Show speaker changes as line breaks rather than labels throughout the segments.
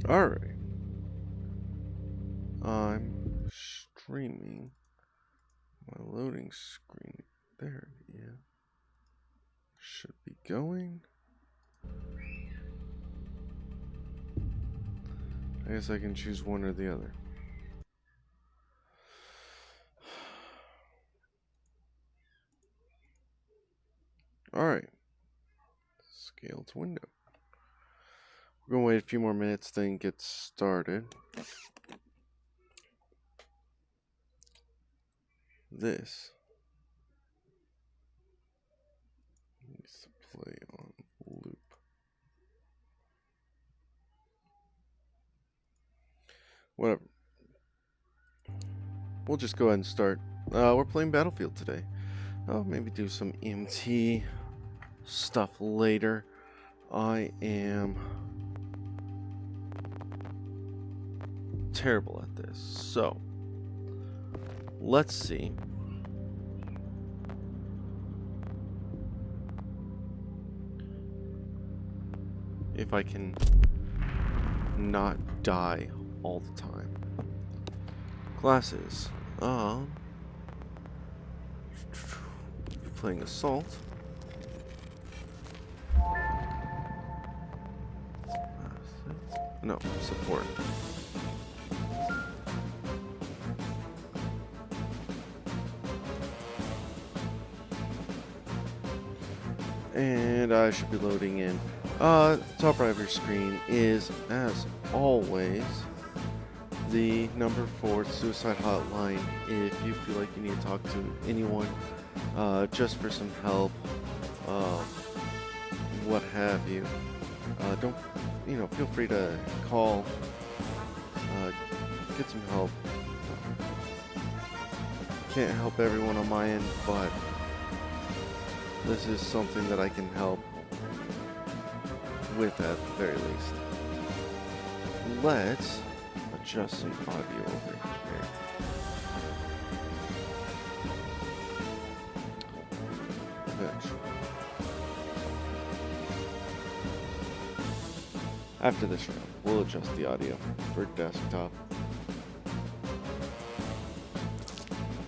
Alright. I'm streaming my loading screen. There, yeah. Should be going. I guess I can choose one or the other. Alright. Scale to window. We're going to wait a few more minutes, then get started. This needs to play on loop. Whatever. We'll just go ahead and start. We're playing Battlefield today. I'll maybe do some EMT stuff later. I am terrible at this. So, let's see. If I can not die all the time. Classes. Playing Assault. No, Support. And I should be loading in. Top right of your screen is, as always, the number for suicide hotline if you feel like you need to talk to anyone, just for some help, what have you. Don't, feel free to call, get some help. Can't help everyone on my end, but this is something that I can help with at the very least. Let's adjust some audio over here. After this round, we'll adjust the audio for desktop.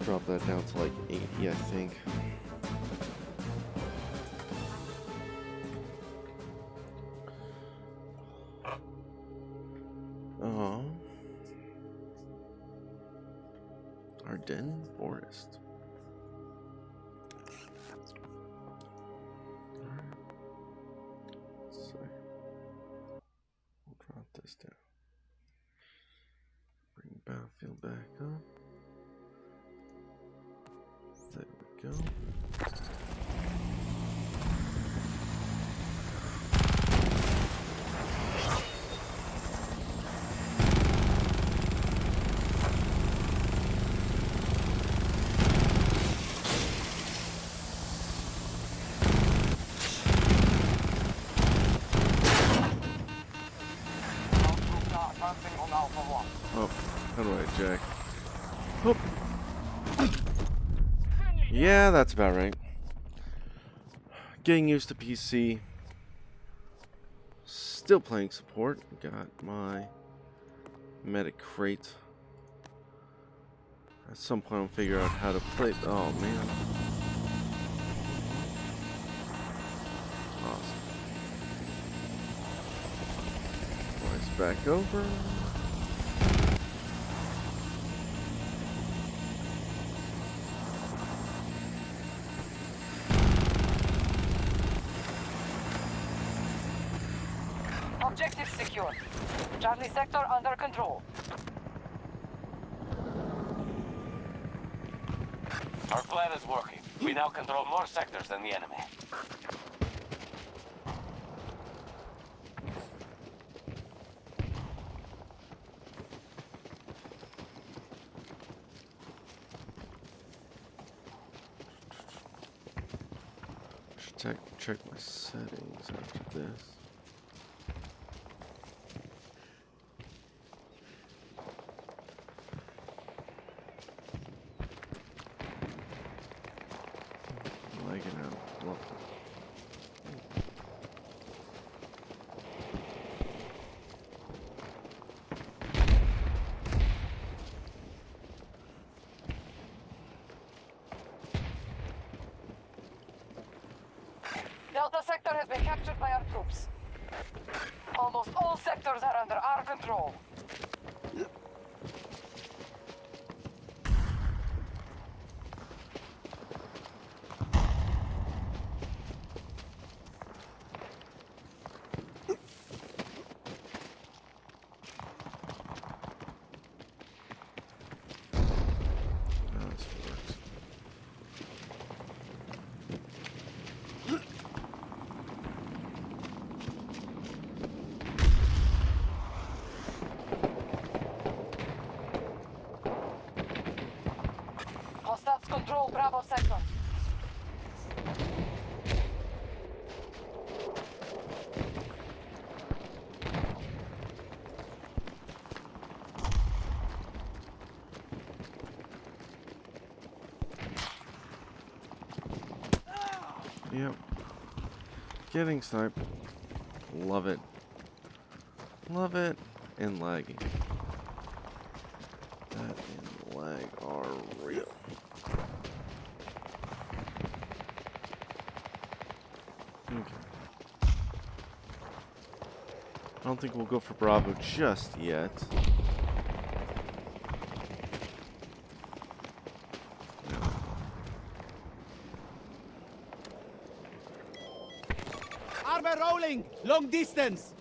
Drop that down to like 80, I think. Ardennes Forest. So we'll drop this down. Bring Battlefield back up. There we go. Oh, how do I jack? Oh. Yeah, that's about right. Getting used to PC. Still playing support. Got my medic crate. At some point I'll figure out how to play. Oh man. Awesome. Voice back over.
Objective secure. Charlie sector under control.
Our plan is working. We now control more sectors than the enemy.
Should check my settings after this.
Delta sector has been captured by our troops. Almost all sectors are under our control.
Oh, this works.
Hostiles control Bravo sector.
Yep. Getting sniped. Love it. Love it. And laggy. That and lag are real. Okay. I don't think we'll go for Bravo just yet.
Armor rolling! Long distance!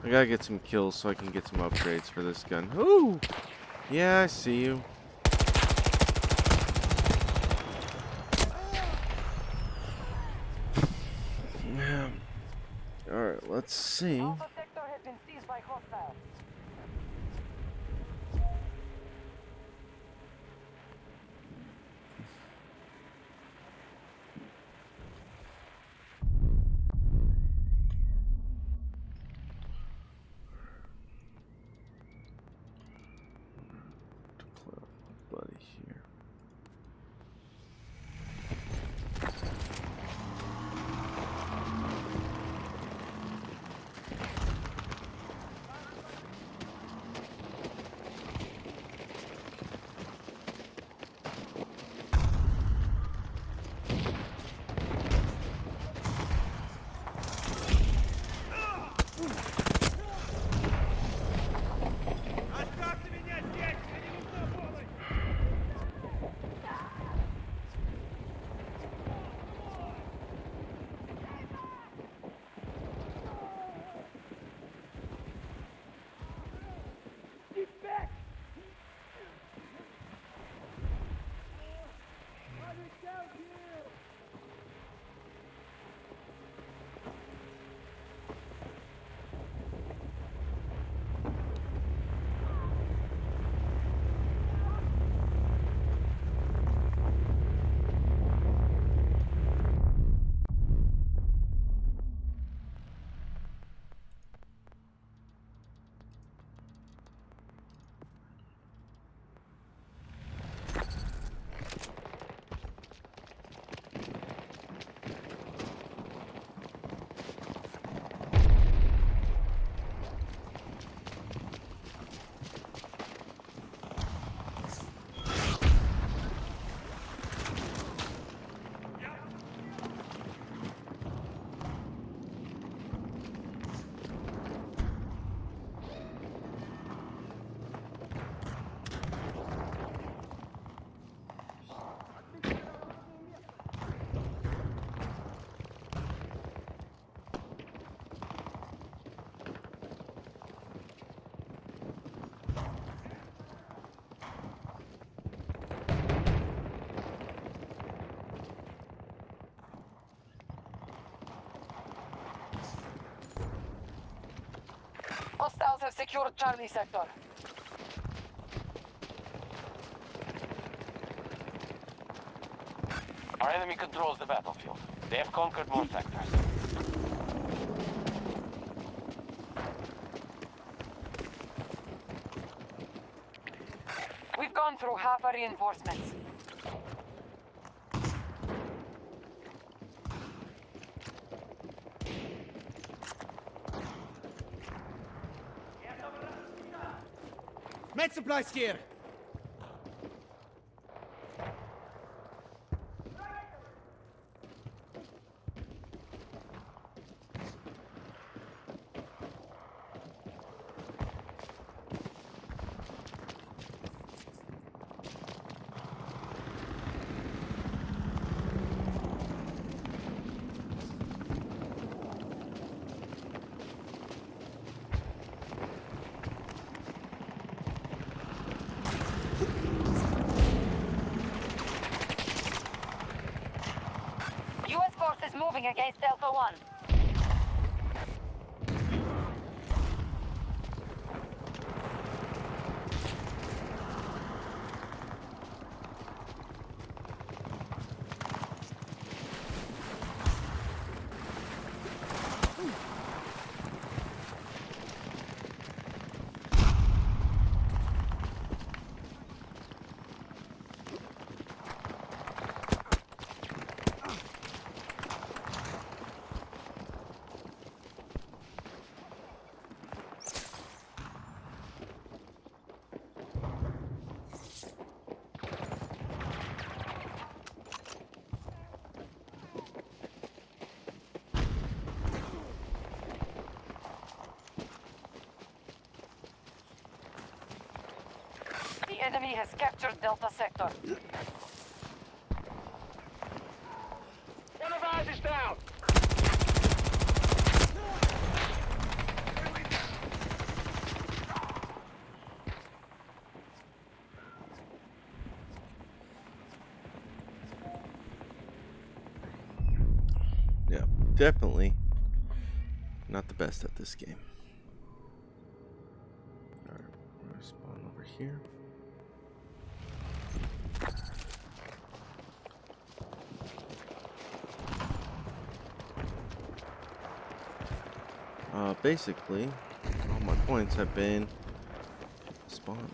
I gotta get some kills so I can get some upgrades for this gun. Ooh! Yeah, I see you. Yeah. Alright, let's see.
Alpha sector has been seized by hostiles.
Deploy my buddy here.
Оставьте меня здесь! Мне не нужна помощь!
Hostiles have secured Charlie sector.
Our enemy controls the battlefield. They have conquered more sectors.
We've gone through half our reinforcements.
Med supplies here.
U.S. forces moving against Delta 1. The enemy has captured Delta Sector.
One of ours is down.
Yeah, definitely not the best at this game. Alright, we're gonna spawn over here. Basically, all my points have been spawning.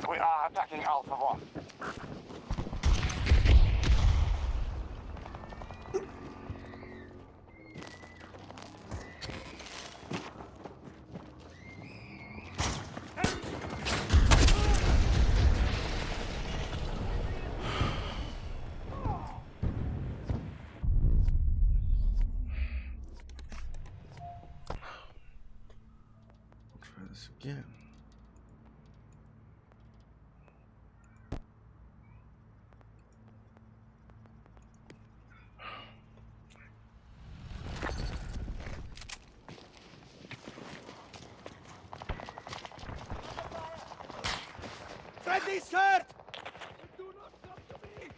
We are attacking Alpha 1.
Try this again.
Friendly's hurt! Do not come to me!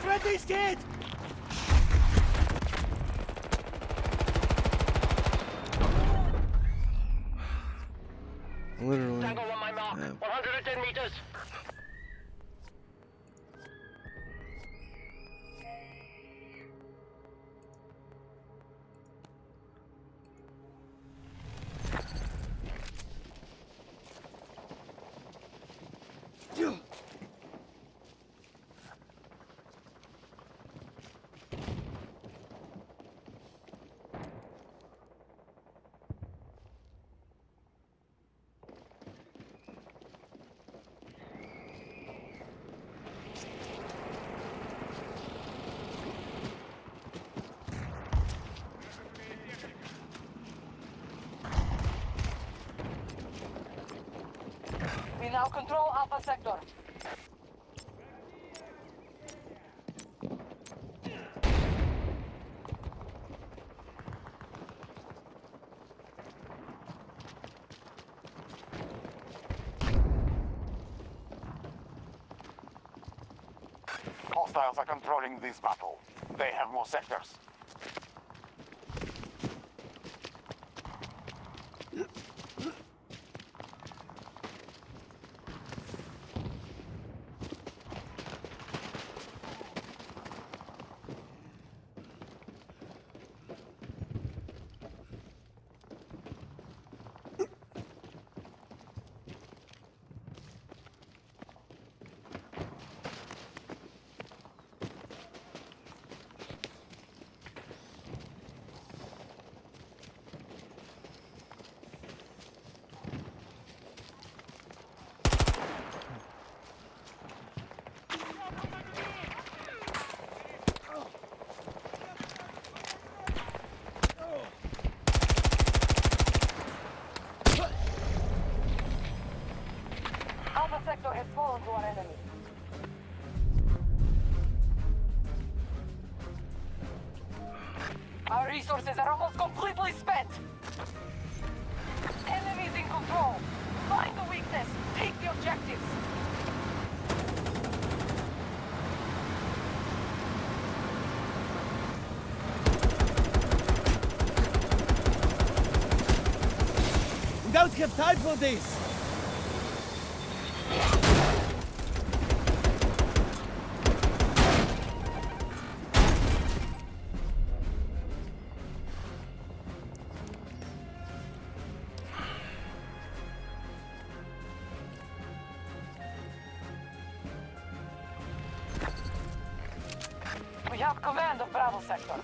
Friendly's dead!
Literally.
Tango on my mark. 110 meters.
We now control Alpha Sector.
Hostiles are controlling this battle. They have more sectors.
Alpha sector has fallen to our enemy. Our resources are almost completely spent. Enemies in control. Find the weakness. Take the objectives.
We don't have time for this!
We have command of Bravo sector.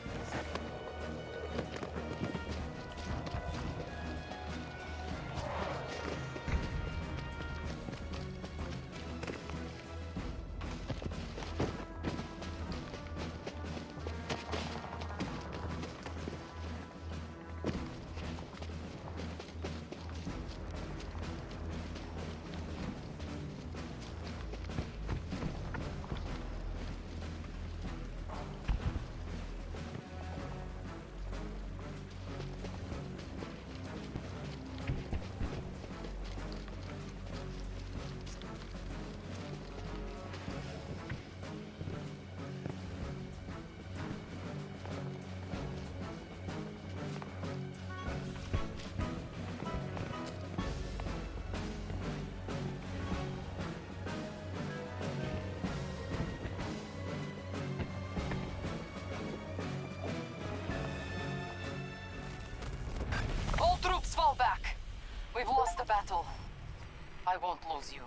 All troops fall back. We've lost the battle. I won't lose you.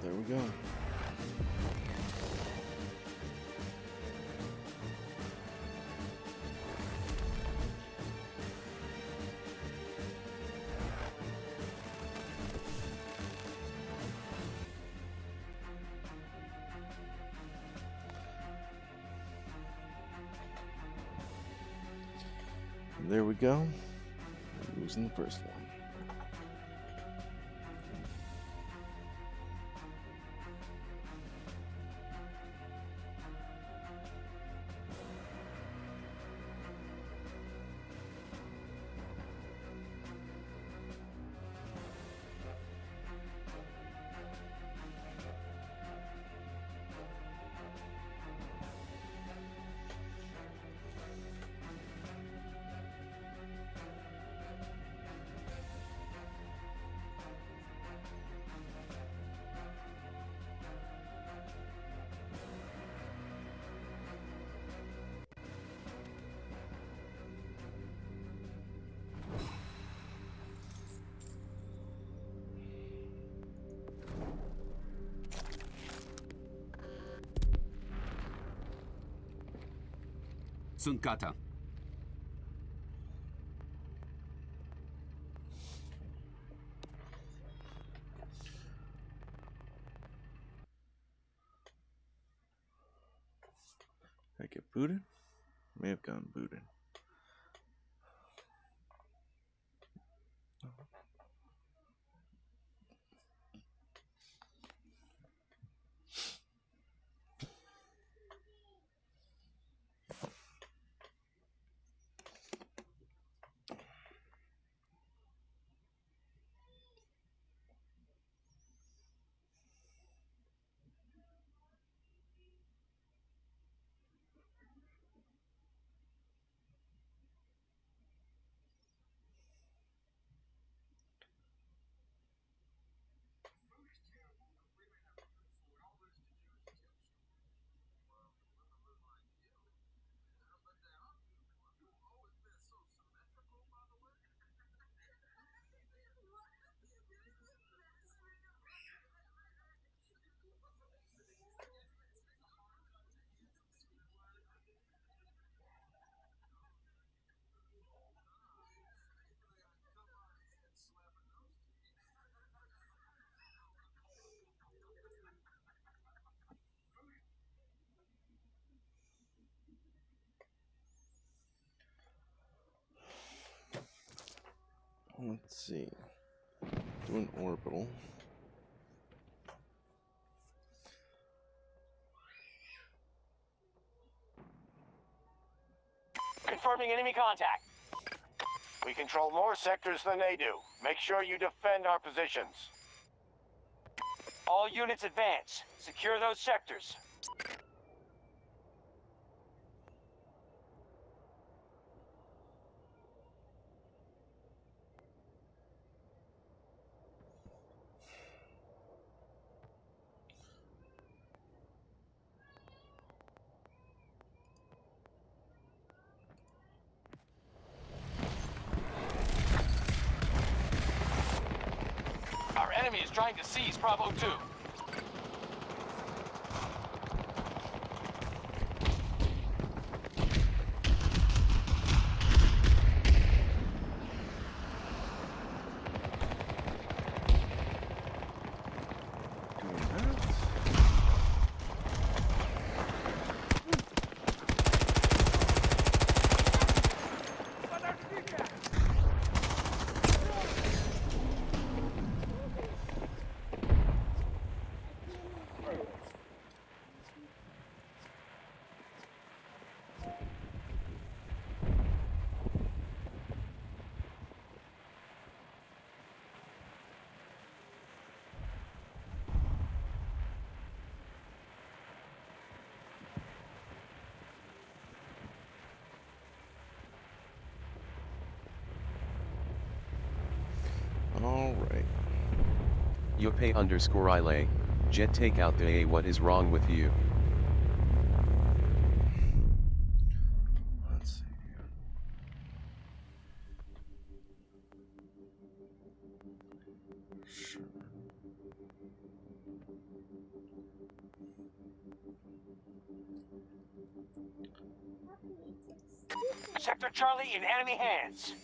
There we go. There we go. Losing the first one.
Sunt gata.
Did I get booted? May have gotten booted. let's see. Do an orbital.
Confirming enemy contact. We control more sectors than they do. Make sure you defend our positions. All units advance. Secure those sectors. Our enemy is trying to seize Bravo 2.
Doing that. Alright.
Yope_Ile. Jet take out the A. What is wrong with you?
Let's see here. Sure.
Sector Charlie in enemy hands.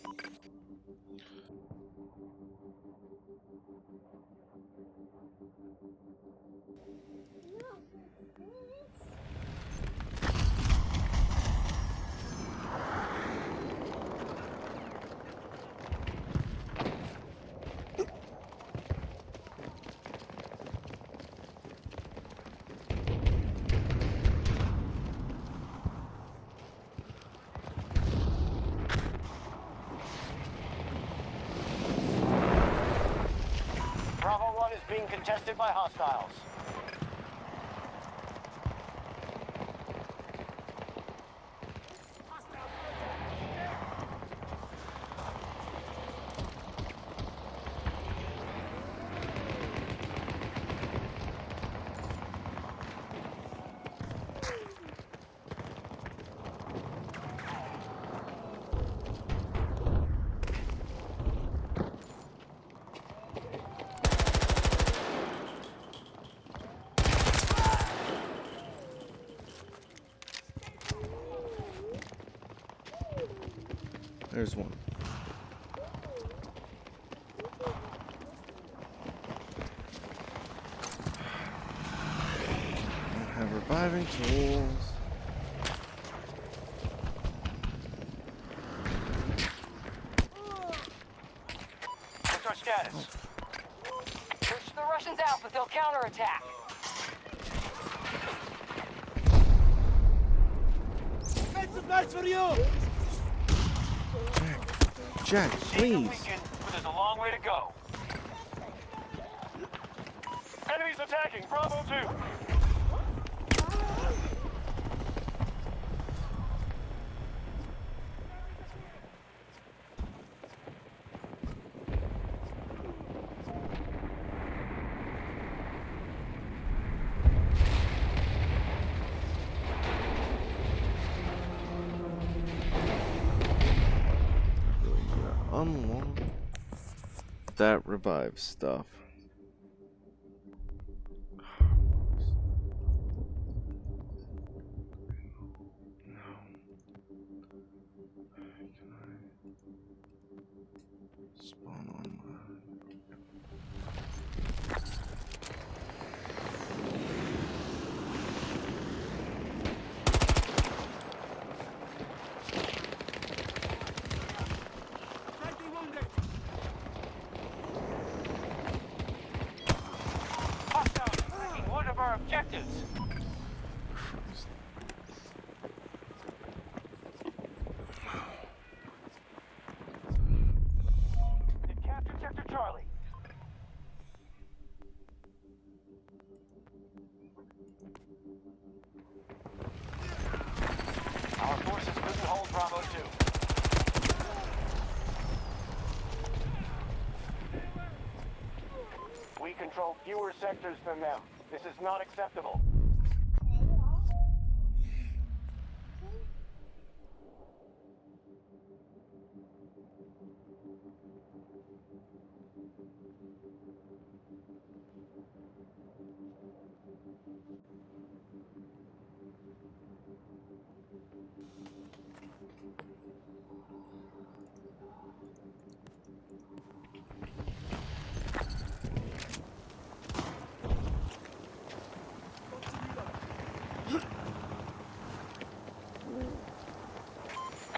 Bravo 1 is being contested by hostiles.
There's one. I have reviving tools.
What's our status?
Push the Russians out, but they'll counterattack.
Med supplies for you!
Jack,
Being
please.
weakened, but there's a long way to go. Enemies attacking Bravo 2.
Unlock that revive stuff. Spawn on
Slightly wounded!
more sectors than them. This is not acceptable.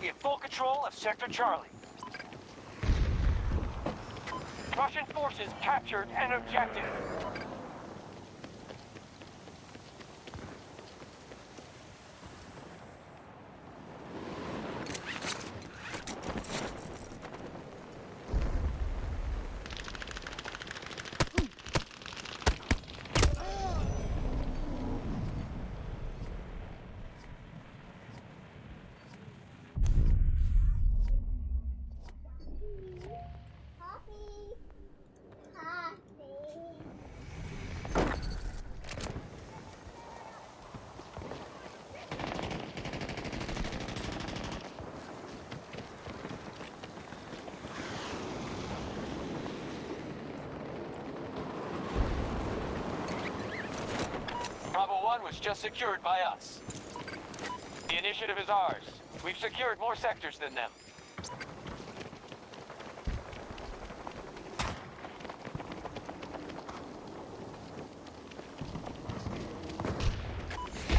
In full control of Sector Charlie. Russian forces captured an objective. Bravo 1 was just secured by us. The initiative is ours. We've secured more sectors than them.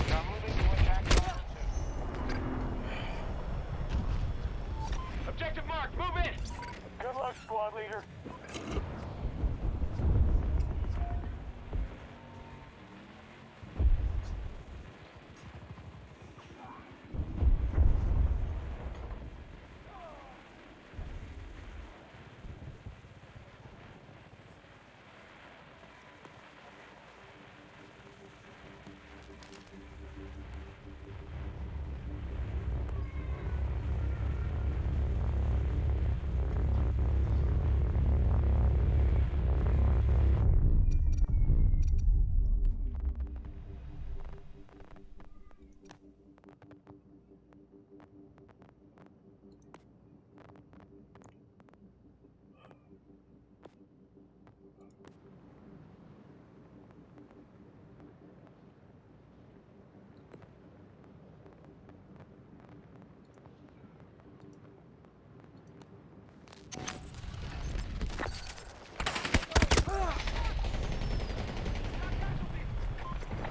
Now moving to attack Bravo 2. Objective marked, move in! Good luck, squad leader.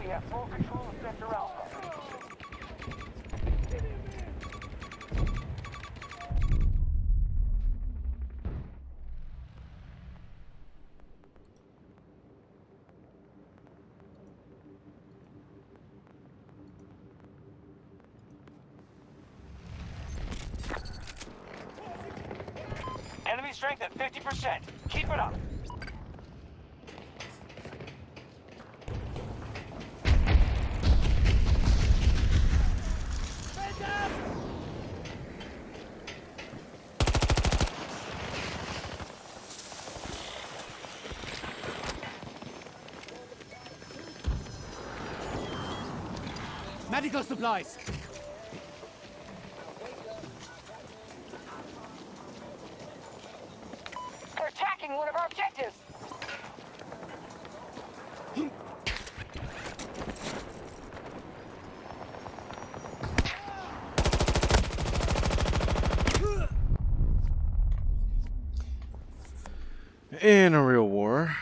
We have full control of Sector Alpha. Enemy strength at 50%. Keep it up.
Medical supplies.
They're attacking one of our objectives.
In a real war,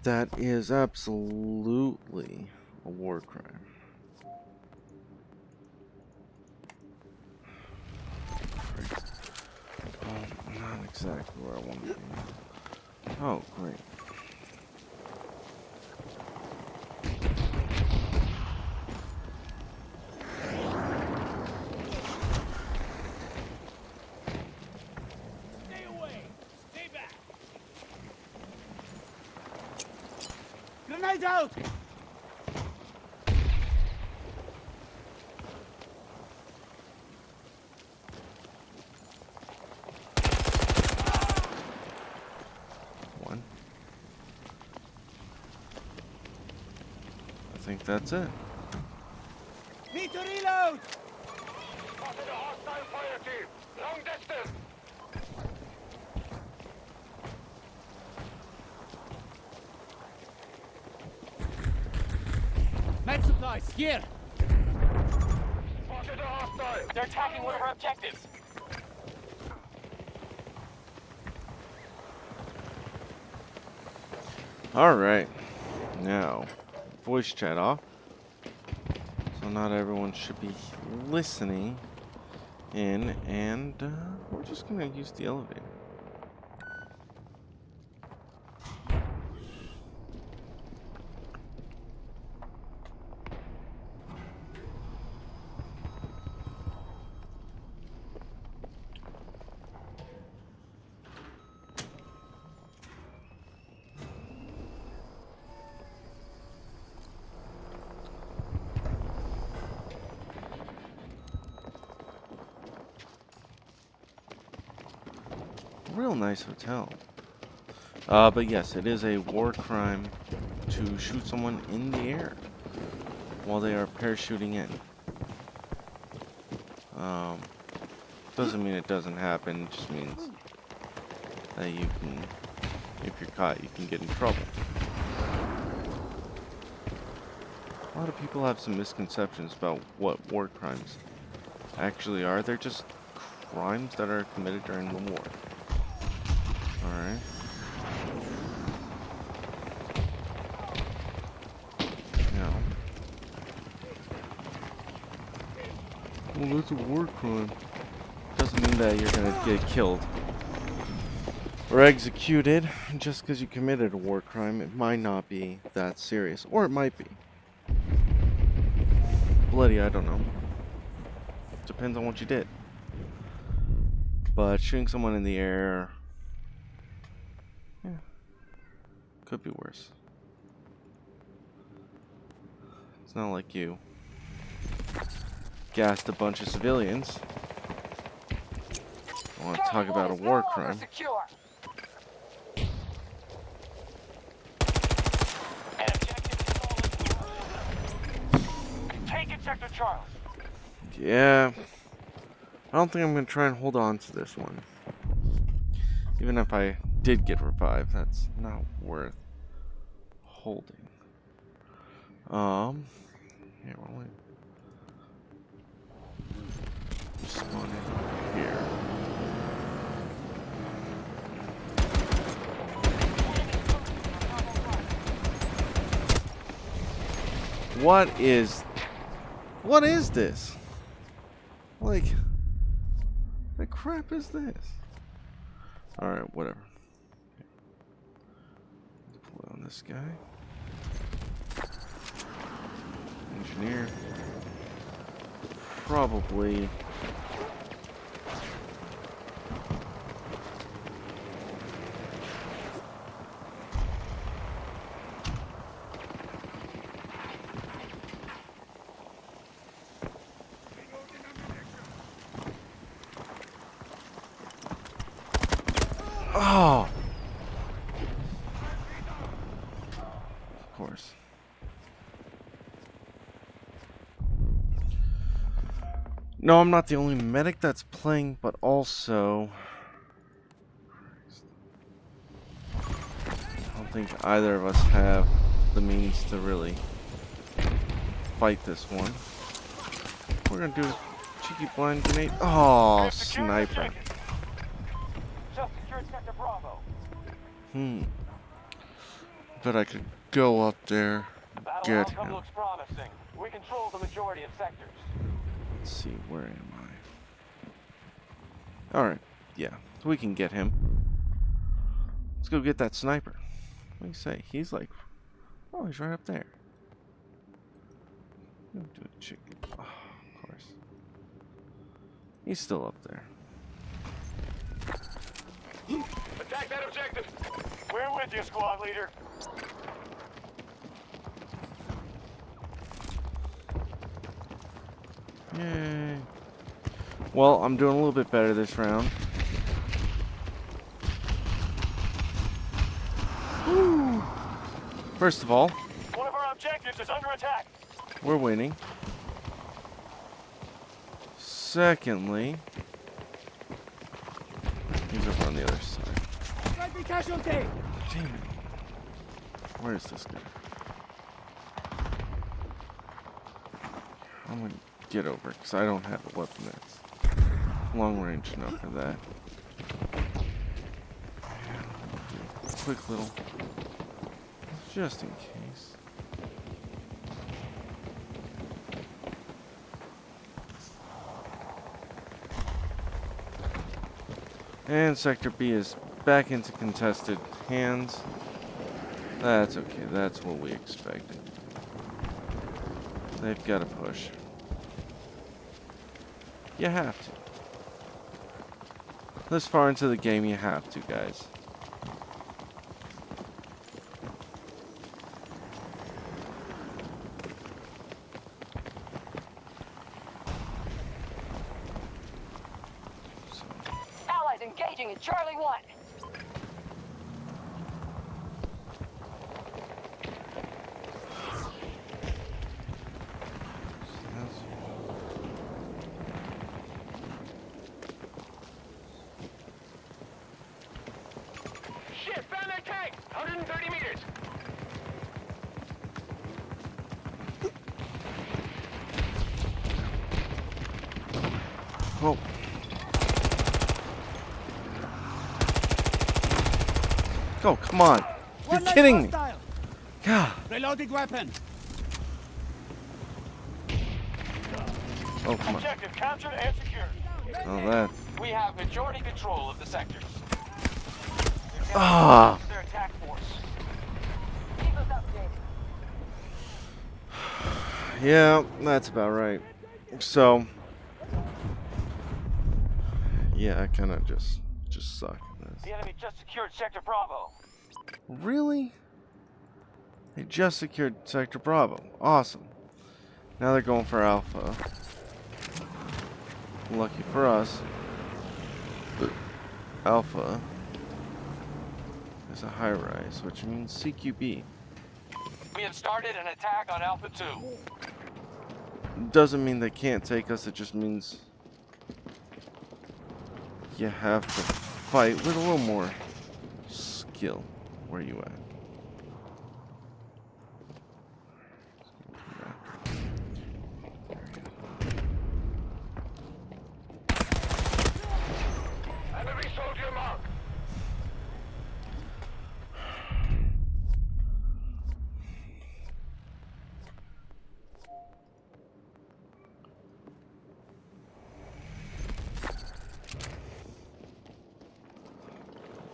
that is absolutely a war crime. Not exactly where I want to be. Oh, great.
Stay away. Stay back. Grenade out.
One. think that's it.
Need to reload!
Spotted a hostile fire team. Long distance.
Med supplies, here!
Spotted a hostile.
They're attacking one of our objectives.
Alright. Now, voice chat off. So not everyone should be listening in, and we're just gonna use the elevator. Real nice hotel. But yes, it is a war crime to shoot someone in the air while they are parachuting in. Doesn't mean it doesn't happen, it just means that you can, if you're caught, you can get in trouble. A lot of people have some misconceptions about what war crimes actually are. They're just crimes that are committed during the war. Alright. Now. Well, that's a war crime. Doesn't mean that you're gonna get killed or executed just because you committed a war crime. It might not be that serious, or it might be. Bloody, I don't know. Depends on what you did. But shooting someone in the air, yeah, could be worse. It's not like you gassed a bunch of civilians. I want to talk about a war crime.
Secure.
Take it, Sector Charles.
Yeah. I don't think I'm going to try and hold on to this one. Even if I did get revived, that's not worth holding. Here, we'll spawn in here. What is this? Like, what crap is this? Alright, whatever. Pull on this guy. Engineer. Probably. Oh! Of course. No, I'm not the only medic that's playing, but also I don't think either of us have the means to really fight this one. We're gonna do a cheeky blind grenade. Oh, sniper.
Just secured Sector Bravo.
Bet I could go up there,
Battle
get
outcome
him.
looks promising. We control the majority of sectors.
Let's see, where am I? Alright, yeah, we can get him. Let's go get that sniper. What do you say? He's like, oh, he's right up there. Do a chicken. Oh, of course. He's still up there.
Attack that objective. We're with you, squad leader.
Yay. Well, I'm doing a little bit better this round. Woo. First of all,
One of our objectives is under attack.
we're winning. Secondly, he's over on the other side.
Friendly casualty!
Damn it. Where is this guy? I'm gonna get over because I don't have a weapon that's long range enough for that. Quick little, just in case. And Sector B is back into contested hands. That's okay, that's what we expected. They've got to push. You have to. This far into the game, you have to, guys.
Allies engaging in Charlie 1.
Shit, found that tank! 130 meters!
Oh. Oh, come on. You're
One left
kidding me.
hostile.
God.
Reloading weapon.
Oh, come on.
Objective captured and secured.
Oh, that.
We have majority control of the sectors.
Ah.
Their attack force.
Keep us updated.
Yeah, that's about right. So, yeah, I kind of just suck at this.
The enemy just secured Sector Bravo.
Really? They just secured Sector Bravo. Awesome. Now they're going for Alpha. Lucky for us, Alpha is a high rise, which means CQB.
We have started an attack on Alpha 2.
Doesn't mean they can't take us, it just means you have to fight with a little more skill. Where are you at?
Enemy soldier mark.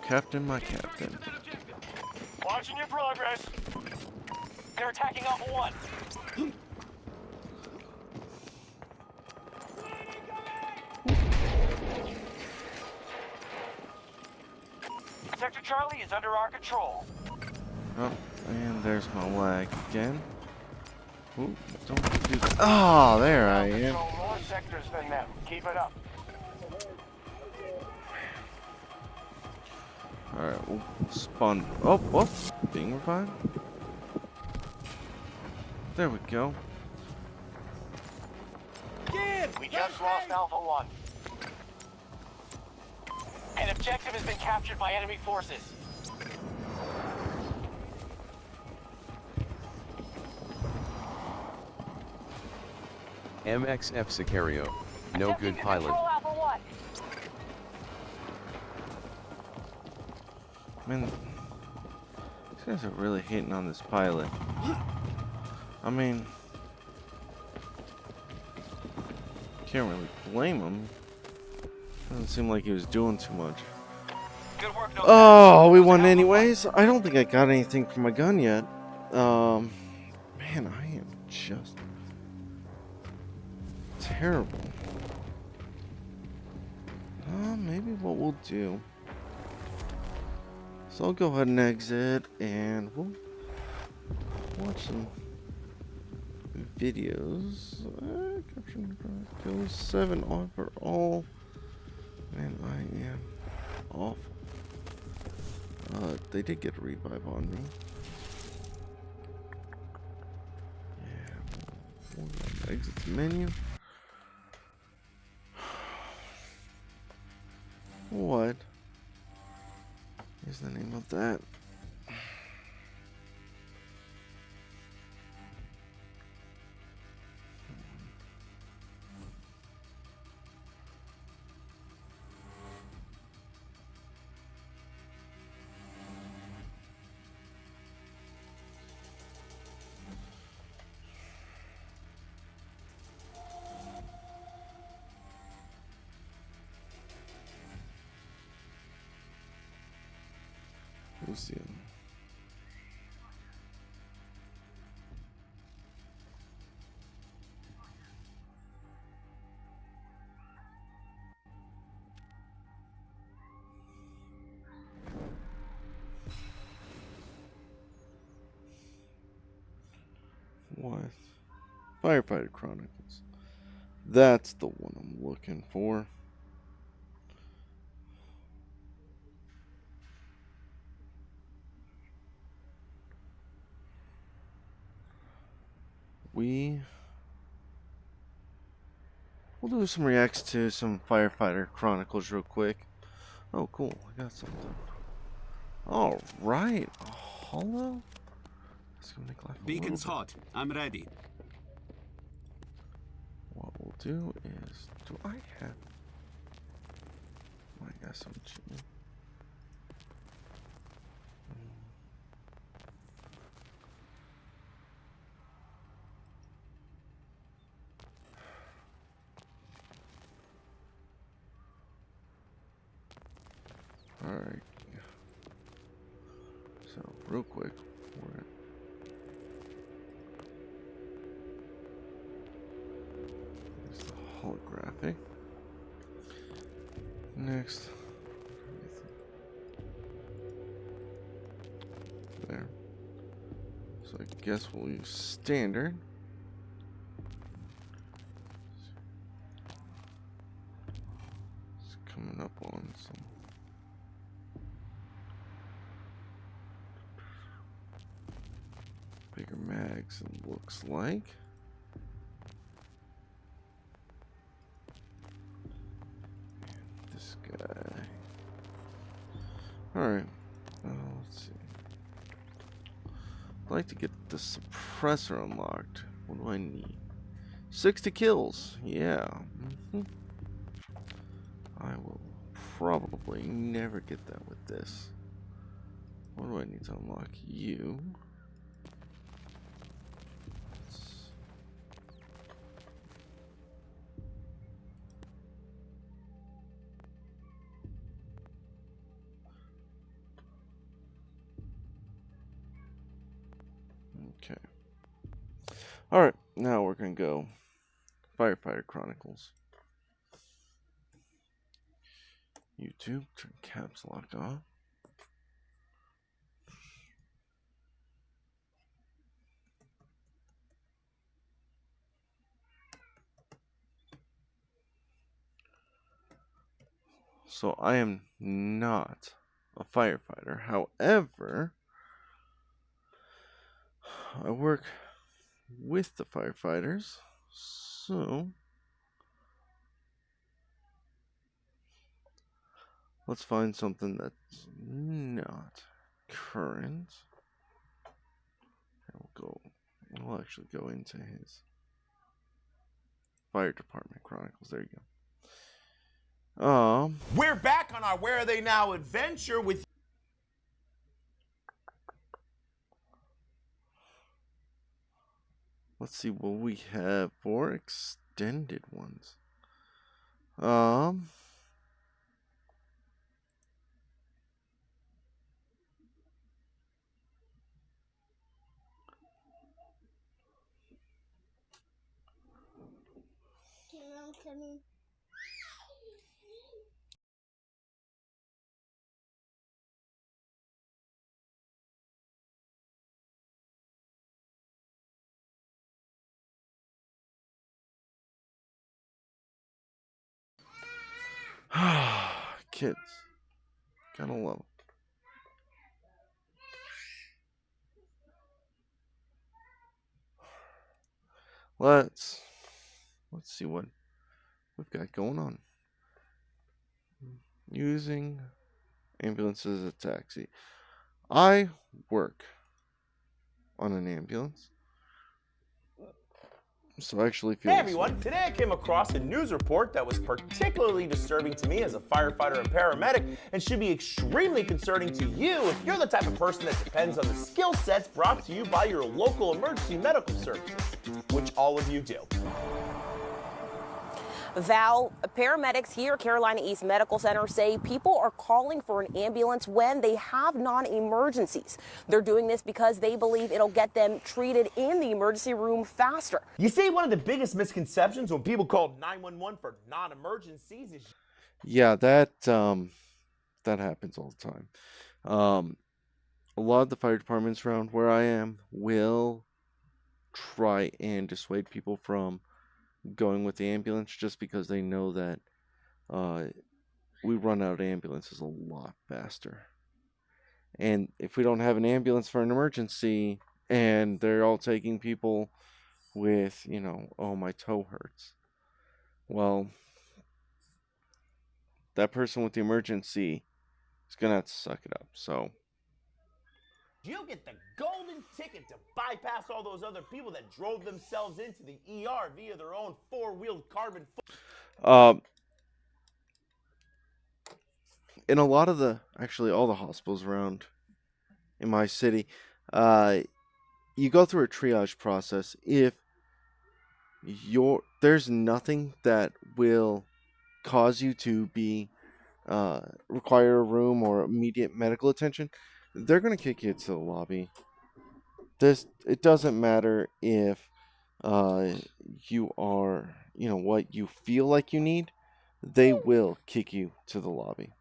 Captain, my captain.
Watching your progress. They're attacking Alpha 1. Sector Charlie is under our control.
Oh, and there's my lag again. Ooh, don't do that. Oh, there I am.
Control more sectors than them. Keep it up.
Alright, we'll spawn. Oh, oh, being revived. There we go.
Gear!
We just lost Alpha 1. An objective has been captured by enemy forces.
MXF Sicario. No good pilot.
Control Alpha 1.
Man, these guys are really hating on this pilot. I mean, can't really blame him. Doesn't seem like he was doing too much.
Good work, no.
Oh, we won anyways. I don't think I got anything from my gun yet. Man, I am just terrible. Maybe what we'll do. So I'll go ahead and exit, and we'll watch some videos. Capturing kills 7 overall, and I am awful. They did get a revive on me. Yeah. exit the menu. What is the name of that? Who's the other? What? Firefighter Chronicles. That's the one I'm looking for. We'll do some reacts to some Firefighter Chronicles real quick. Oh, cool. I got something. All right. A hollow? It's gonna make life a little
Beacon's
bit.
hot. I'm ready.
What we'll do is, do I have? I got some cheating. All right. So real quick, we're there's the holographic. Next, there. So I guess we'll use standard. It's coming up on some. Bigger mags, it looks like. This guy. Alright. Let's see. I'd like to get the suppressor unlocked. What do I need? 60 kills. Yeah. I will probably never get that with this. What do I need to unlock you? Okay. Alright, now we're gonna go Firefighter Chronicles. YouTube, turn caps lock off. So I am not a firefighter. However, I work with the firefighters. So let's find something that's not current. We'll actually go into his fire department chronicles. There you go.
We're back on our Where Are They Now adventure with.
Let's see what we have for extended ones.
Can Mom come in?
Kids. Gotta love 'em. Let's let's see what we've got going on. Using ambulance as a taxi. I work on an ambulance, so I actually feel
Hey
this way.
everyone, today I came across a news report that was particularly disturbing to me as a firefighter and paramedic, and should be extremely concerning to you if you're the type of person that depends on the skill sets brought to you by your local emergency medical services, which all of you do.
Val, paramedics here at Carolina East Medical Center say people are calling for an ambulance when they have non-emergencies. They're doing this because they believe it'll get them treated in the emergency room faster.
You see, one of the biggest misconceptions when people call 911 for non-emergencies is...
Yeah, that happens all the time. A lot of the fire departments around where I am will try and dissuade people from going with the ambulance just because they know that we run out of ambulances a lot faster. And if we don't have an ambulance for an emergency and they're all taking people with, oh, my toe hurts. Well, that person with the emergency is going to have to suck it up. So
you get the golden ticket to bypass all those other people that drove themselves into the ER via their own four-wheeled carbon.
In a lot of actually all the hospitals around in my city, you go through a triage process. If there's nothing that will cause you to be require a room or immediate medical attention, they're going to kick you to the lobby. It doesn't matter if you are, what you feel like you need, they will kick you to the lobby.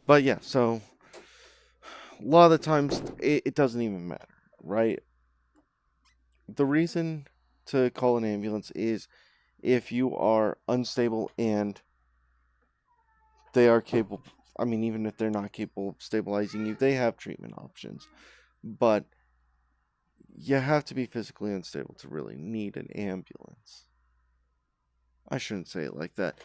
But yeah, so a lot of the times it doesn't even matter, right? The reason to call an ambulance is if you are unstable and they are capable, I mean, even if they're not capable of stabilizing you, they have treatment options. But you have to be physically unstable to really need an ambulance. I shouldn't say it like that.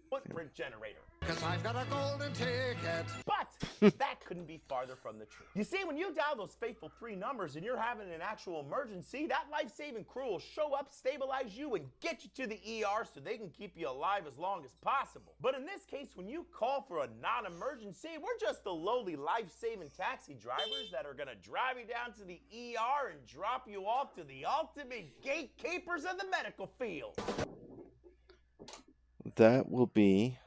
Footprint generator.
Because I've got a golden ticket.
But that couldn't be farther from the truth. You see, when you dial those fateful 3 numbers and you're having an actual emergency, that life-saving crew will show up, stabilize you, and get you to the ER so they can keep you alive as long as possible. But in this case, when you call for a non-emergency, we're just the lowly life-saving taxi drivers that are gonna drive you down to the ER and drop you off to the ultimate gatekeepers of the medical field.
That will be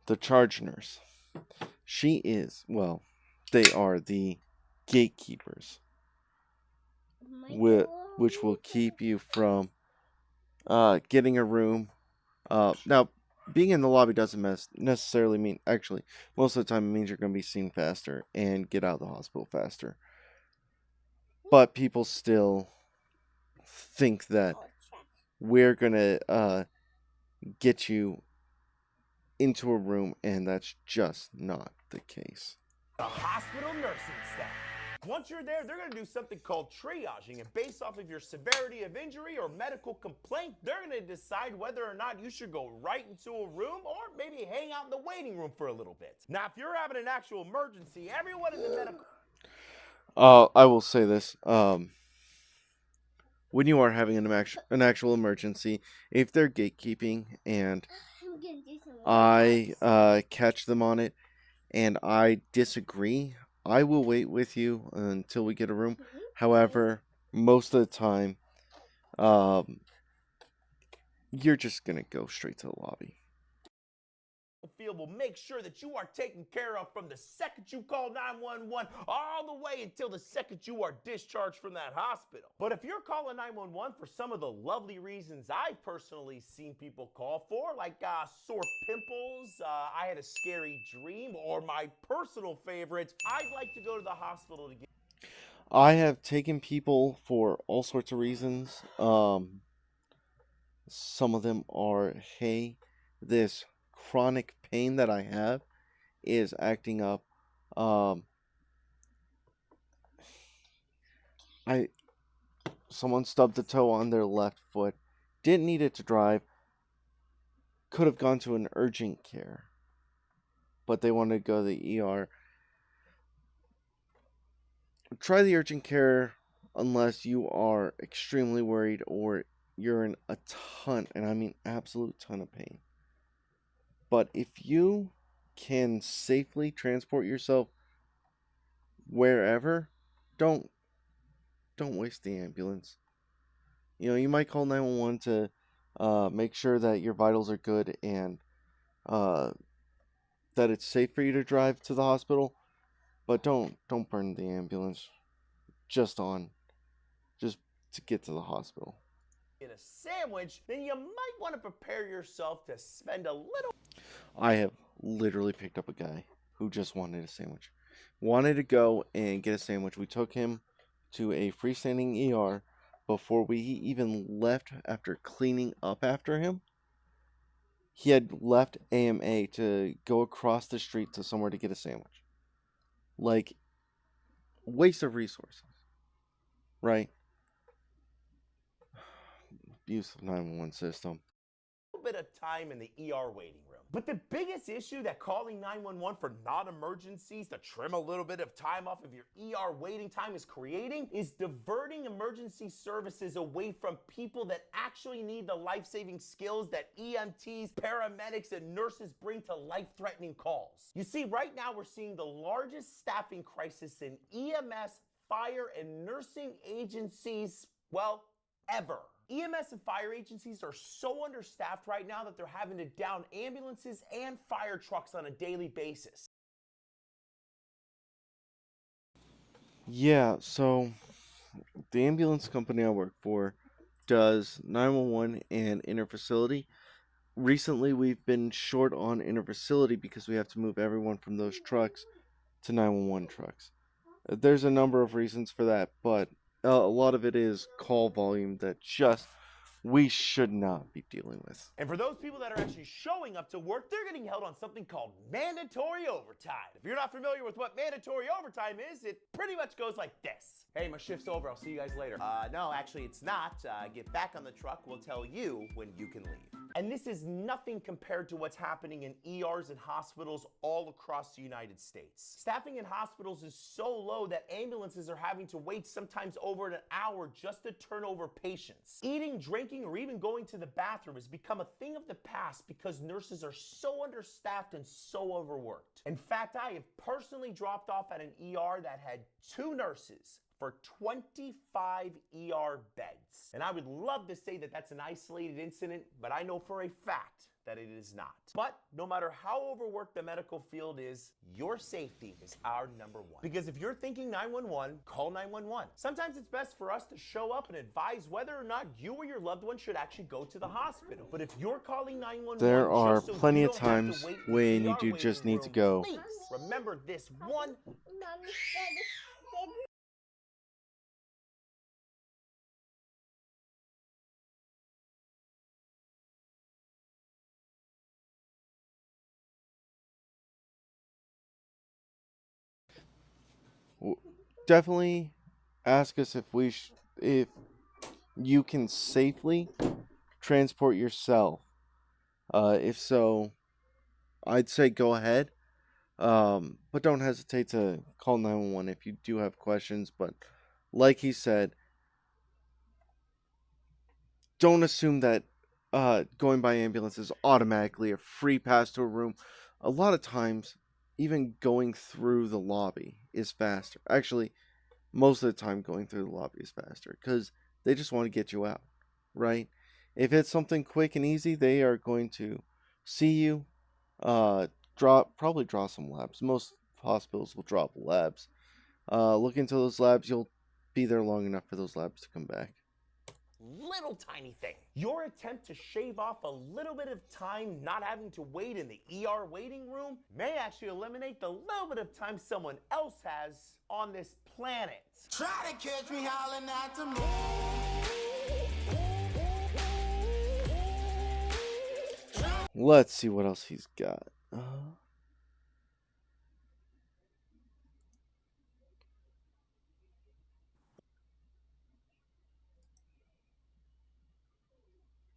the charge nurse. She is, well, they are the gatekeepers, which will keep you from getting a room. Now, being in the lobby doesn't necessarily mean, actually, most of the time it means you're going to be seen faster and get out of the hospital faster. But people still think that we're going to get you into a room, and that's just not the case.
The hospital nursing staff. Once you're there, they're going to do something called triaging, and based off of your severity of injury or medical complaint, they're going to decide whether or not you should go right into a room or maybe hang out in the waiting room for a little bit. Now, if you're having an actual emergency, everyone in the medical...
I will say this. When you are having an actual emergency, if they're gatekeeping and I catch them on it and I disagree, I will wait with you until we get a room. However, most of the time, you're just going to go straight to the lobby.
field will make sure that you are taken care of from the second you call 911 all the way until the second you are discharged from that hospital. But if you're calling 911 for some of the lovely reasons I've personally seen people call for, like sore pimples, I had a scary dream, or my personal favorite, I'd like to go to the hospital to get...
I have taken people for all sorts of reasons. Some of them are, hey, this chronic pain that I have is acting up. Someone stubbed a toe on their left foot, didn't need it to drive, could have gone to an urgent care, but they wanted to go to the ER. Try the urgent care unless you are extremely worried or you're in a ton, and I mean absolute ton of pain. But if you can safely transport yourself wherever, don't waste the ambulance. You know, you might call 911 to make sure that your vitals are good and that it's safe for you to drive to the hospital, but don't burn the ambulance just to get to the hospital.
In a sandwich, then you might want to prepare yourself to spend a little...
I have literally picked up a guy who just wanted a sandwich. Wanted to go and get a sandwich. We took him to a freestanding ER before we even left after cleaning up after him. He had left AMA to go across the street to somewhere to get a sandwich. Like, waste of resources. Right? Abuse of 911 system.
Bit of time in the ER waiting room. But the biggest issue that calling 911 for non-emergencies to trim a little bit of time off of your ER waiting time is creating is diverting emergency services away from people that actually need the life-saving skills that EMTs, paramedics, and nurses bring to life-threatening calls. You see, right now we're seeing the largest staffing crisis in EMS, fire, and nursing agencies, well, ever. EMS and fire agencies are so understaffed right now that they're having to down ambulances and fire trucks on a daily basis.
Yeah, so the ambulance company I work for does 911 and interfacility. Recently, we've been short on interfacility because we have to move everyone from those trucks to 911 trucks. There's a number of reasons for that, but a lot of it is call volume that just we should not be dealing with.
And for those people that are actually showing up to work, they're getting held on something called mandatory overtime. If you're not familiar with what mandatory overtime is, it pretty much goes like this. Hey, my shift's over. I'll see you guys later. No, actually, it's not. Get back on the truck. We'll tell you when you can leave. And this is nothing compared to what's happening in ERs and hospitals all across the United States. Staffing in hospitals is so low that ambulances are having to wait sometimes over an hour just to turn over patients. Eating, drinking, or even going to the bathroom has become a thing of the past because nurses are so understaffed and so overworked. In fact, I have personally dropped off at an ER that had 2 nurses for 25 ER beds. And I would love to say that that's an isolated incident, but I know for a fact that it is not. But no matter how overworked the medical field is, your safety is our number one. Because if you're thinking 911, call 911. Sometimes it's best for us to show up and advise whether or not you or your loved one should actually go to the hospital. But if you're calling 911,
there are
just so
plenty
you
of
don't have to
times
wait in the
when you
ER
do
waiting
just need to
room,
go.
Please remember this one.
Mommy said
Definitely ask us if you can safely transport yourself. If so, I'd say go ahead. But don't hesitate to call 911 if you do have questions. But like he said, don't assume that going by ambulance is automatically a free pass to a room. A lot of times, even going through the lobby is faster. Actually, most of the time going through the lobby is faster because they just want to get you out, right? If it's something quick and easy, they are going to see you, Probably draw some labs. Most hospitals will drop labs. Look into those labs. You'll be there long enough for those labs to come back.
Little tiny thing. Your attempt to shave off a little bit of time not having to wait in the ER waiting room may actually eliminate the little bit of time someone else has on this planet.
Try to catch me howling at the moon.
Let's see what else he's got.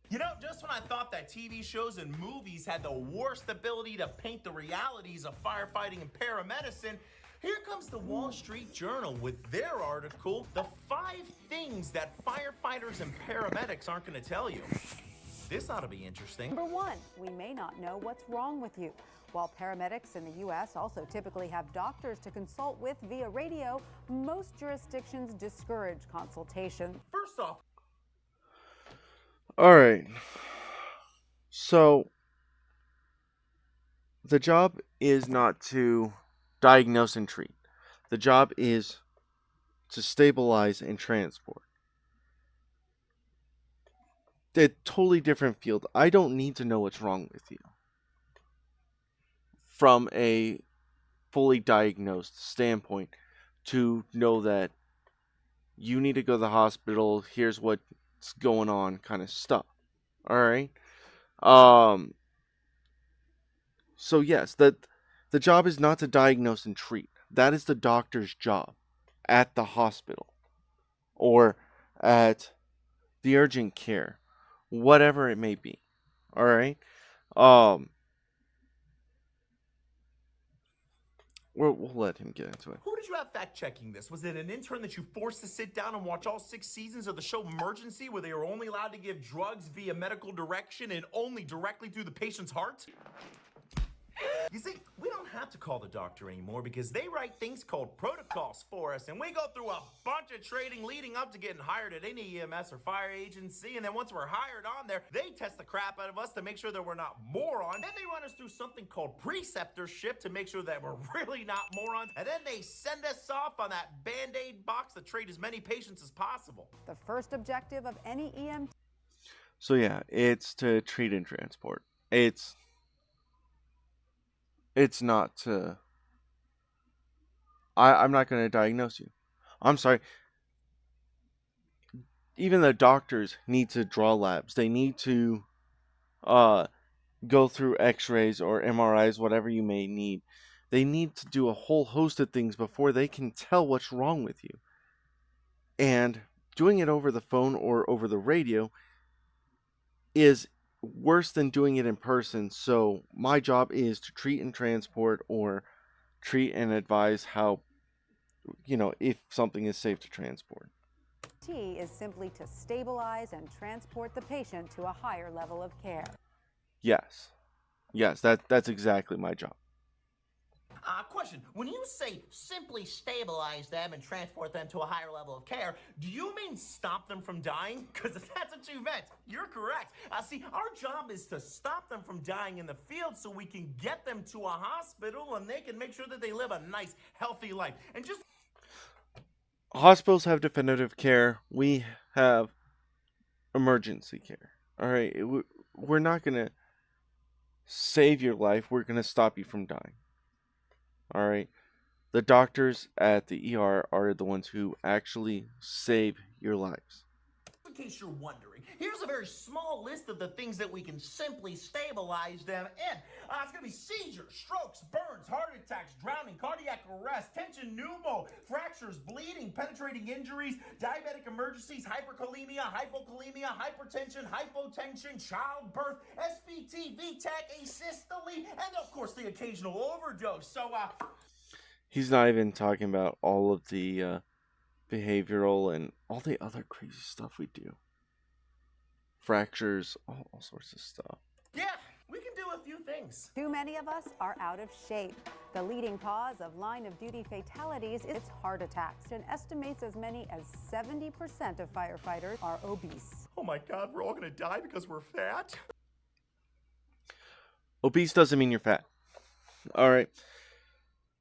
You know, just when I thought that TV shows and movies had the worst ability to paint the realities of firefighting and paramedicine, here comes the Wall Street Journal with their article, The 5 Things That Firefighters and Paramedics Aren't Gonna Tell You. This ought to be interesting.
Number 1, we may not know what's wrong with you. While paramedics in the U.S. also typically have doctors to consult with via radio, most jurisdictions discourage consultation.
First off,
All right. So, the job is not to diagnose and treat. The job is to stabilize and transport. A totally different field. I don't need to know what's wrong with you from a fully diagnosed standpoint to know that you need to go to the hospital, here's what's going on, kind of stuff. Alright? So yes, the job is not to diagnose and treat. That is the doctor's job at the hospital or at the urgent care, whatever it may be. Alright? We'll let him get into it.
who did you have fact-checking this? Was it an intern that you forced to sit down and watch all 6 seasons of the show Emergency, where they were only allowed to give drugs via medical direction and only directly through the patient's heart? You see, we don't have to call the doctor anymore because they write things called protocols for us, and we go through a bunch of training leading up to getting hired at any EMS or fire agency, and then once we're hired on there, they test the crap out of us to make sure that we're not morons. Then they run us through something called preceptorship to make sure that we're really not morons, and then they send us off on that Band-Aid box to treat as many patients as possible.
The first objective of any EMT.
So yeah, it's to treat and transport. It's not to... I'm not going to diagnose you. I'm sorry. Even the doctors need to draw labs. They need to go through x-rays or MRIs, whatever you may need. They need to do a whole host of things before they can tell what's wrong with you. And doing it over the phone or over the radio is worse than doing it in person. So my job is to treat and transport, or treat and advise how, if something is safe to transport.
T is simply to stabilize and transport the patient to a higher level of care.
Yes, that's exactly my job.
Question. When you say simply stabilize them and transport them to a higher level of care, do you mean stop them from dying? Because if that's what you meant, you're correct. See, our job is to stop them from dying in the field so we can get them to a hospital and they can make sure that they live a nice, healthy life. And just...
Hospitals have definitive care. We have emergency care. All right? We're not going to save your life. We're going to stop you from dying. All right, the doctors at the ER are the ones who actually save your lives.
In case you're wondering, here's a very small list of the things that we can simply stabilize them in. It's going to be seizures, strokes, burns, heart attacks, drowning, cardiac arrest, tension pneumo, fractures, bleeding, penetrating injuries, diabetic emergencies, hyperkalemia, hypokalemia, hypertension, hypotension, childbirth, SVT, VTAC, asystole, and of course the occasional overdose. So,
He's not even talking about all of the behavioral and all the other crazy stuff we do. Fractures, all sorts of stuff.
Yeah, we can do a few things.
Too many of us are out of shape. The leading cause of line-of-duty fatalities is heart attacks, and estimates as many as 70% of firefighters are obese.
Oh my God, we're all gonna die because we're fat?
Obese doesn't mean you're fat. All right.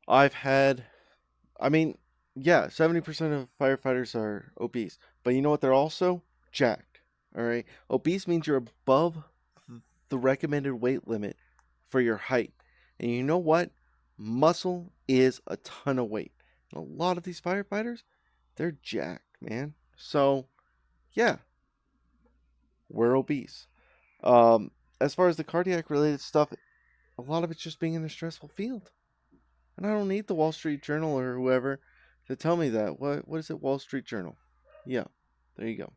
I've had, I mean, yeah, 70% of firefighters are obese. But you know what? They're also jacked. All right. Obese means you're above the recommended weight limit for your height. And you know what? Muscle is a ton of weight. And a lot of these firefighters, they're jacked, man. So, yeah, we're obese. As far as the cardiac related stuff, a lot of it's just being in a stressful field. And I don't need the Wall Street Journal or whoever to tell me that. What is it, Wall Street Journal? Yeah, there you go.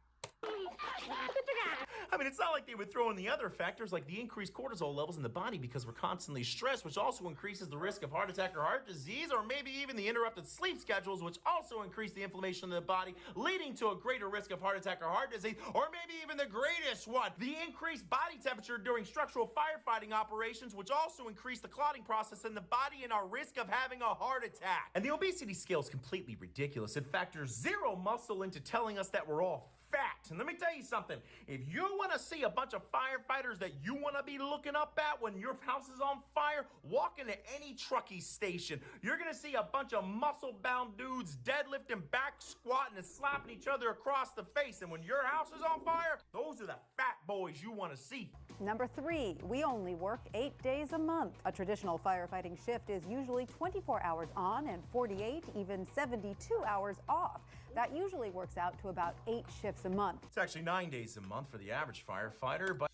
I mean, it's not like they would throw in the other factors like the increased cortisol levels in the body because we're constantly stressed, which also increases the risk of heart attack or heart disease, or maybe even the interrupted sleep schedules, which also increase the inflammation in the body, leading to a greater risk of heart attack or heart disease, or maybe even the greatest one, the increased body temperature during structural firefighting operations, which also increase the clotting process in the body and our risk of having a heart attack. And the obesity scale is completely ridiculous. It factors zero muscle into telling us that we're all fat. And let me tell you something. If you want to see a bunch of firefighters that you want to be looking up at when your house is on fire, walk into any truckie station. You're going to see a bunch of muscle-bound dudes deadlifting, back squatting, and slapping each other across the face. And when your house is on fire, those are the fat boys you want to see.
Number 3, we only work 8 days a month. A traditional firefighting shift is usually 24 hours on and 48, even 72 hours off. That usually works out to about 8 shifts a month.
It's actually 9 days a month for the average firefighter, but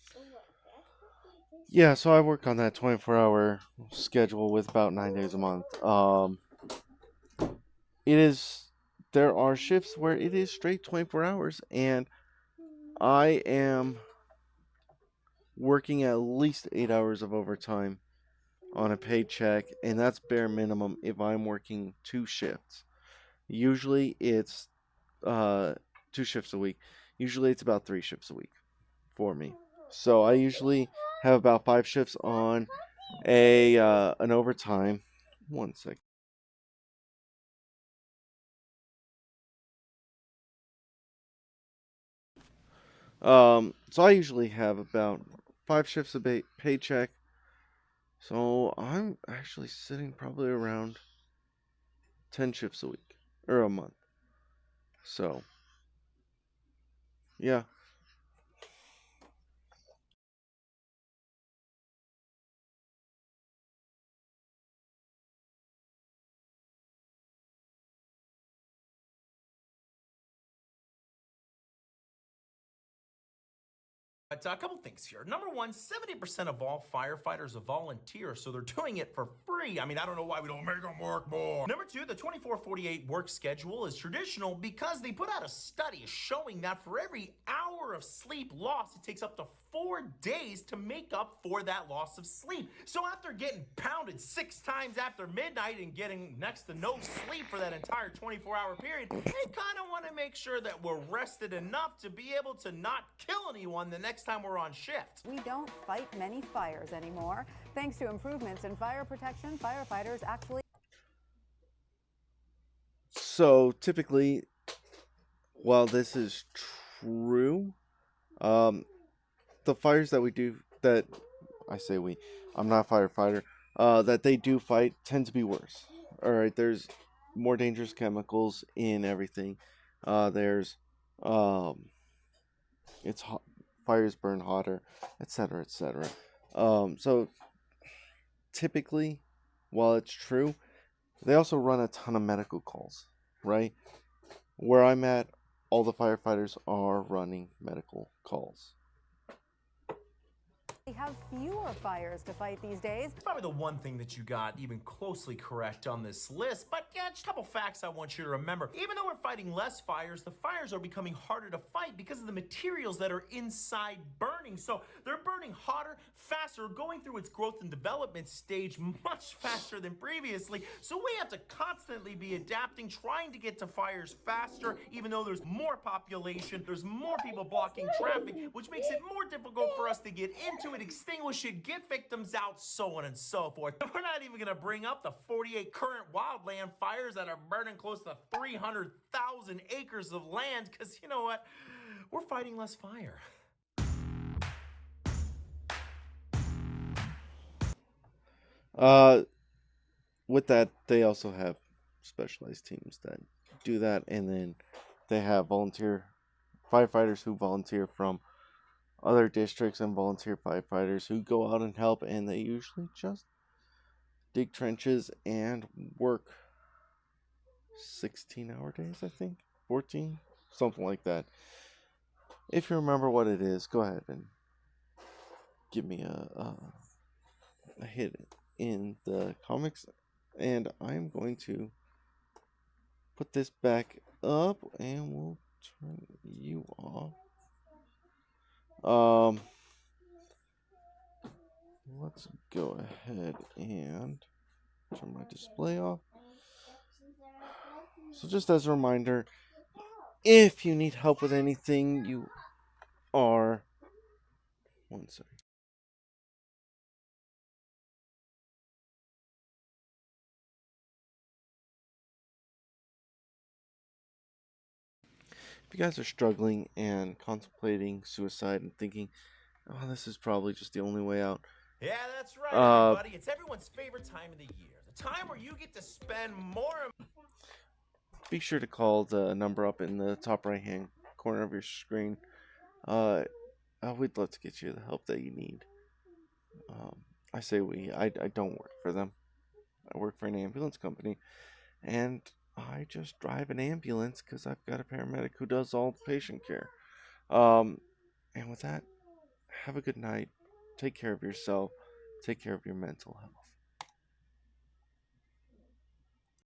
Yeah, so I work on that 24-hour schedule with about 9 days a month. There are shifts where it is straight 24 hours, and I am working at least 8 hours of overtime on a paycheck, and that's bare minimum if I'm working 2 shifts. Usually it's 2 shifts a week. Usually it's about 3 shifts a week for me. So I usually have about 5 shifts on an overtime. One second. So I usually have about 5 shifts a paycheck. So I'm actually sitting probably around 10 shifts a week or a month. So, yeah.
a couple things here. Number one, 70% of all firefighters are volunteers, so they're doing it for free. I mean, I don't know why we don't make them work more. Number two, the 24-48 work schedule is traditional because they put out a study showing that for every hour of sleep lost, it takes up to 4 days to make up for that loss of sleep. So after getting pounded 6 times after midnight and getting next to no sleep for that entire 24-hour period, they kind of want to make sure that we're rested enough to be able to not kill anyone the next time we're on shift.
We don't fight many fires anymore. Thanks to improvements in fire protection, firefighters actually...
So typically, while this is true, the fires that we do, that I say we, I'm not a firefighter, that they do fight tend to be worse. All right, there's more dangerous chemicals in everything. There's it's hot, fires burn hotter, etc., etc. So typically, while it's true, they also run a ton of medical calls, right? Where I'm at, all the firefighters are running medical calls.
We have fewer fires to fight these days.
It's probably the one thing that you got even closely correct on this list, but yeah, just a couple facts I want you to remember. Even though we're fighting less fires, the fires are becoming harder to fight because of the materials that are inside burning. So they're burning hotter, faster, going through its growth and development stage much faster than previously. So we have to constantly be adapting, trying to get to fires faster, even though there's more population, there's more people blocking traffic, which makes it more difficult for us to get into it, extinguish it, get victims out, so on and so forth. We're not even going to bring up the 48 current wildland fires that are burning close to 300,000 acres of land, because you know what? We're fighting less fire.
Uh, with that, they also have specialized teams that do that, and then they have volunteer firefighters who volunteer from other districts and volunteer firefighters who go out and help, and they usually just dig trenches and work 16-hour days, I think, 14, something like that. If you remember what it is, go ahead and give me a hit in the comics, and I'm going to put this back up, and we'll turn you off. Let's go ahead and turn my display off. So just as a reminder, if you need help with anything, you are... One second. If you guys are struggling and contemplating suicide and thinking, oh, this is probably just the only way out.
Yeah, that's right, everybody. It's everyone's favorite time of the year. The time where you get to spend more.
Be sure to call the number up in the top right hand corner of your screen. We'd love to get you the help that you need. I say I don't work for them. I work for an ambulance company, and I just drive an ambulance because I've got a paramedic who does all the patient care. And with that, have a good night. Take care of yourself. Take care of your mental health.